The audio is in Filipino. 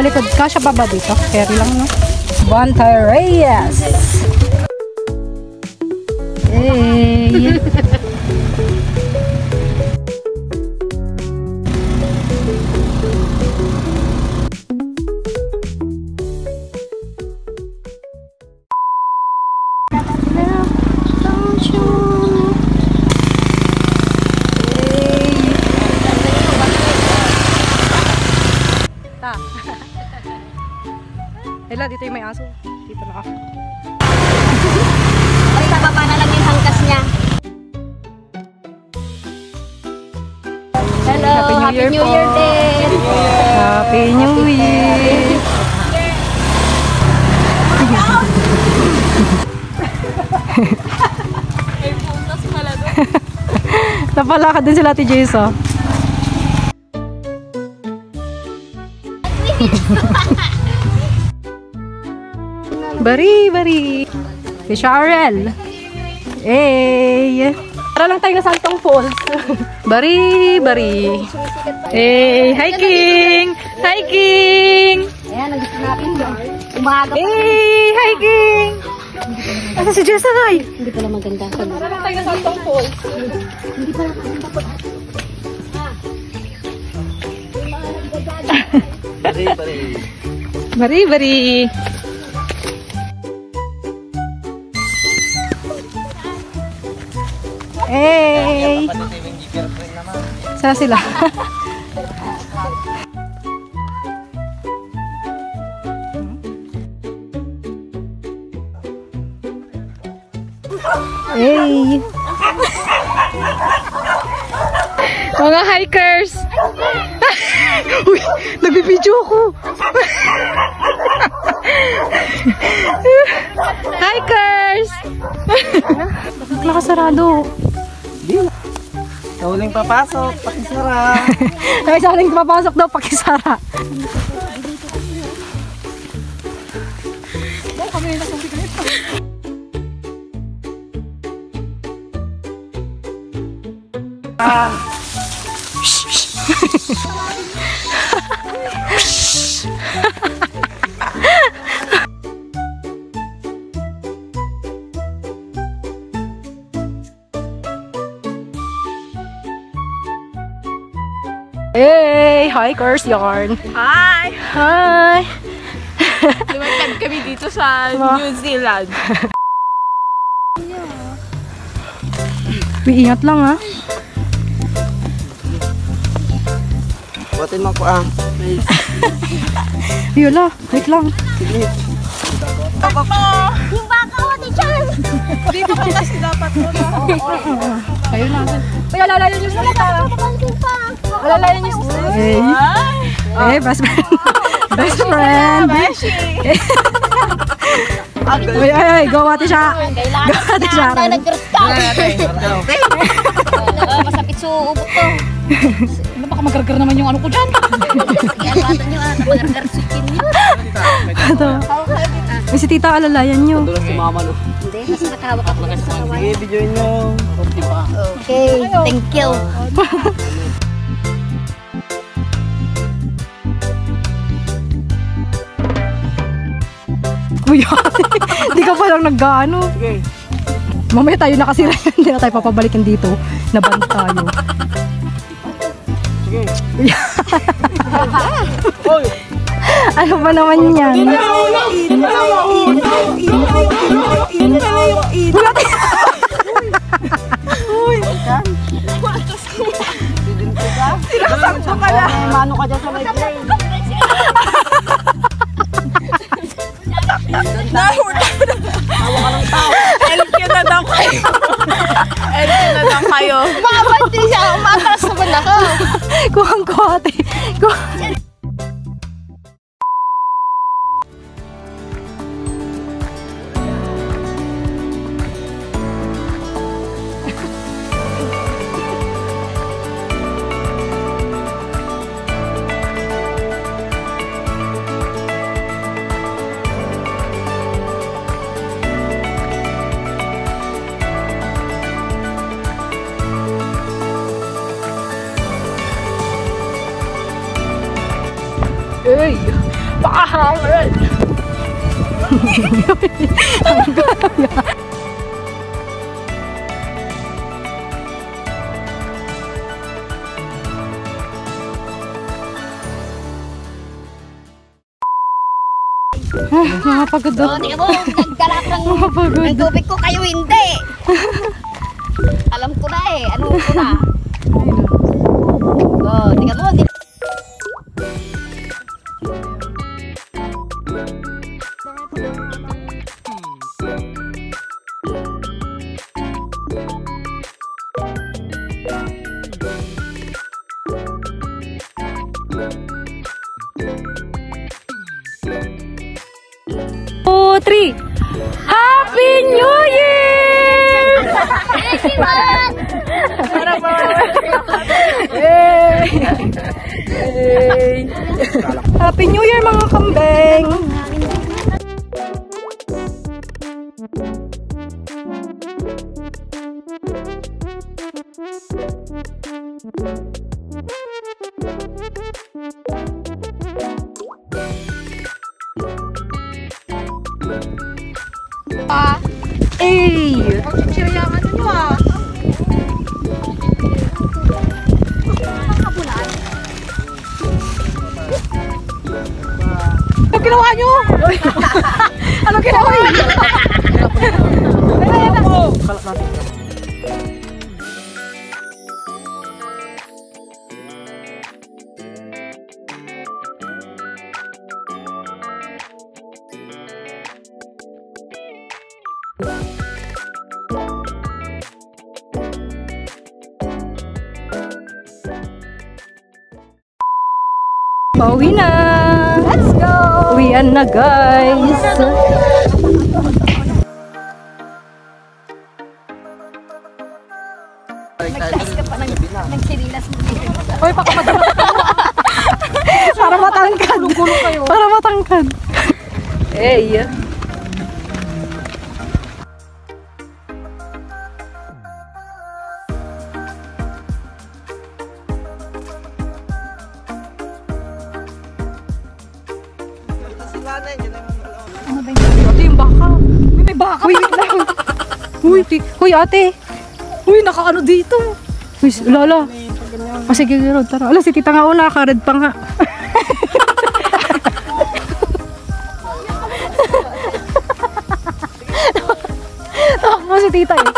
Sa likod, kasya pa ba dito? Carry lang, no? Bantay Reyes! Hey! Ela, dito yung may aso. Dito na ako. Basta baba na lang yung hangkas niya. Hello, Happy New Year din! Happy New Year! May putas pala doon. Napalakad din sila Ate Jessa. Bari! Si Sharel! Hey! Tara lang tayo na Santong Falls. Bari! Hey! Hi King! Hi King! Ayan, nag-gusto natin doon. Umaga pa. Hey! Hi King! Asa si Jessa Ray? Hindi pala maganda. Tara lang tayo na Santong Falls. Hindi pala maganda po. Bari! Hey! Saan sila? Hey! Mga hikers! Uy! Nagbibidyo ako! Hikers! Bakit nakasarado? Sa huling papasok, pakisara. Ay, sa huling papasok daw, pakisara. Hey! Hikers yarn! Hi! Hi! Lumakad kami dito sa New Zealand. Uy, ingat lang ha. Buatin mo ko ah. Yola, wait lang. Sige. Yung baka ko ni Chan! Dito ko kasi dapat muna. Kayo na. Uy, alalayan niyo sa lata. Alalayan niyo sa lata. Hey! Hey, best friend. Best friend. Ay, go ate siya. Go ate siya. Nag-girls ka! Masapit sa ubot ko. Ano, baka magargar naman yung ano ko dyan. Kaya bata nyo magargar chicken nyo. Ito. May si tita, alalayan niyo. Dulas si mama no. Hindi, mas nakahawak ako sa kawain. Sige, videoin nyo. Okay, thank you. Uy, hindi ka palang nag-ano. Sige. Mamaya tayo nakasira yan. Hindi na tayo papabalikin dito. Naban tayo. Sige. Oy! Ano ba naman yan? Sinasakto ka na. Mano ka dyan sa may plane. LQ na daw kayo. LQ na daw kayo. Makapantay siya, umatras naman ako. Kuhang-kuha ate. Napakahangin! Mga pagod Oh, tingnan mo, naggalap ng tubig ko, kayo hindi. Alam ko na eh, ano ko na. Oh, tingnan mo, Two, three. Happy New Year! Happy New Year mga kambeng! Ay! Pagchichiryaman nyo ah. Ano ginawa nyo? Ano ginawa nyo? Kalak natin. Pauwi na! Let's go! Uwian na guys! nag-class ka pa ng sirilas mo. Uy, pakamadala! Para matangkad! Para matangkad! Hey! Ate, yung baka. Uy, may baka. Uy, wait lang. Uy, ate. Uy, nakaano dito. Uy, lala. O sige, Rod, tara. Ala, si tita nga una, naka-red pa nga. Takbo si tita eh.